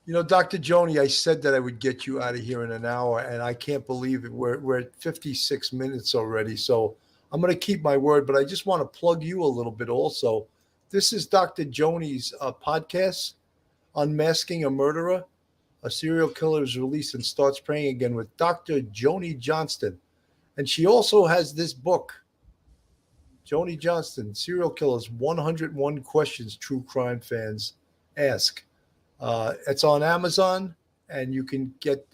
You know, Dr. Joni, I said that I would get you out of here in an hour, and I can't believe it. We're at 56 minutes already. So I'm going to keep my word, but I just want to plug you a little bit also. This is Dr. Joni's podcast, Unmasking a Murderer. A serial killer is released and starts praying again with Dr. Joni Johnston. And she also has this book, Joni Johnston, Serial Killers 101 Questions True Crime Fans Ask. It's on Amazon, and you can get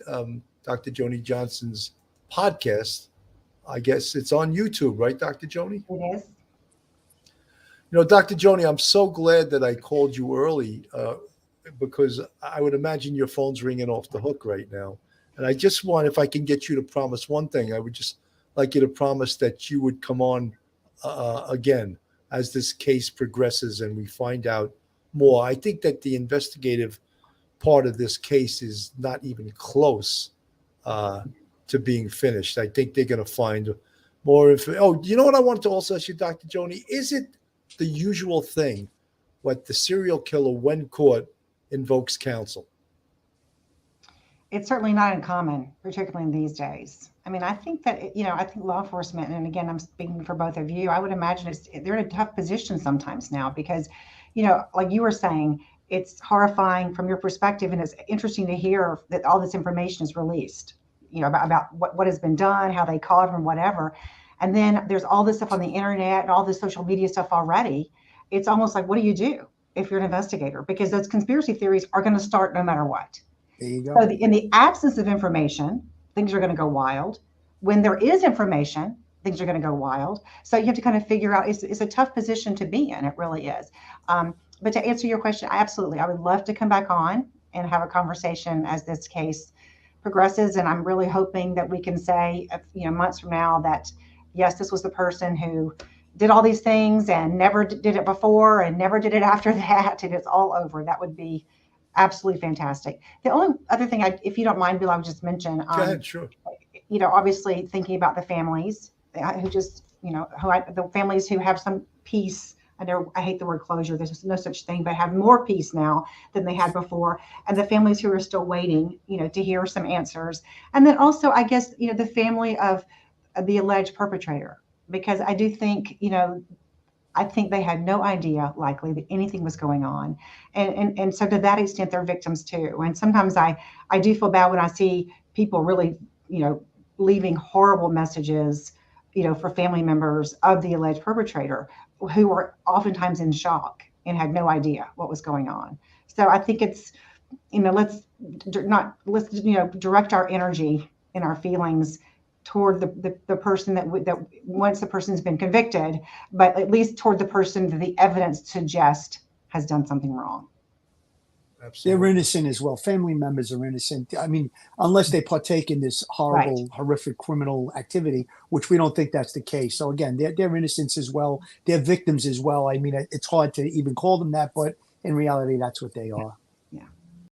Dr. Joni Johnston's podcast. I guess it's on YouTube, right, Dr. Joni? It is. You know, Dr. Joni, I'm so glad that I called you early because I would imagine your phone's ringing off the hook right now. And I just want, if I can get you to promise one thing, I would just like you to promise that you would come on again as this case progresses and we find out more. I think that the investigative part of this case is not even close to being finished. I think they're going to find more information. Oh, you know what I wanted to also ask you, Dr. Joni? Is it the usual thing what the serial killer, when caught, invokes counsel? It's certainly not uncommon, particularly in these days. I mean, I think that, I think law enforcement, and again, I'm speaking for both of you, I would imagine they're in a tough position sometimes now because, like you were saying, it's horrifying from your perspective, and it's interesting to hear that all this information is released, about what has been done, how they caught him, whatever. And then there's all this stuff on the internet and all this social media stuff already. It's almost like, what do you do if you're an investigator? Because those conspiracy theories are going to start no matter what. There you go. So in the absence of information, things are going to go wild. When there is information, things are going to go wild. So you have to kind of figure out, it's a tough position to be in. It really is. But to answer your question, I would love to come back on and have a conversation as this case progresses. And I'm really hoping that we can say, months from now that, yes, this was the person who did all these things and never did it before and never did it after that. And it's all over. That would be absolutely fantastic. The only other thing, if you don't mind, Bill, I would just mention, Go ahead, sure. Obviously thinking about the families who just, the families who have some peace. I know I hate the word closure. There's no such thing, but have more peace now than they had before. And the families who are still waiting, to hear some answers. And then also, I guess, the family of the alleged perpetrator, because I do think, I think they had no idea likely that anything was going on. And so to that extent, they're victims too. And sometimes I do feel bad when I see people really, leaving horrible messages, for family members of the alleged perpetrator who were oftentimes in shock and had no idea what was going on. So I think it's, let's direct our energy and our feelings toward the person that once the person's been convicted, but at least toward the person that the evidence suggests has done something wrong. Absolutely. They're innocent as well. Family members are innocent. I mean, unless they partake in this horrible, horrific criminal activity, which we don't think that's the case. So again, they're innocents as well. They're victims as well. I mean, it's hard to even call them that, but in reality, that's what they are.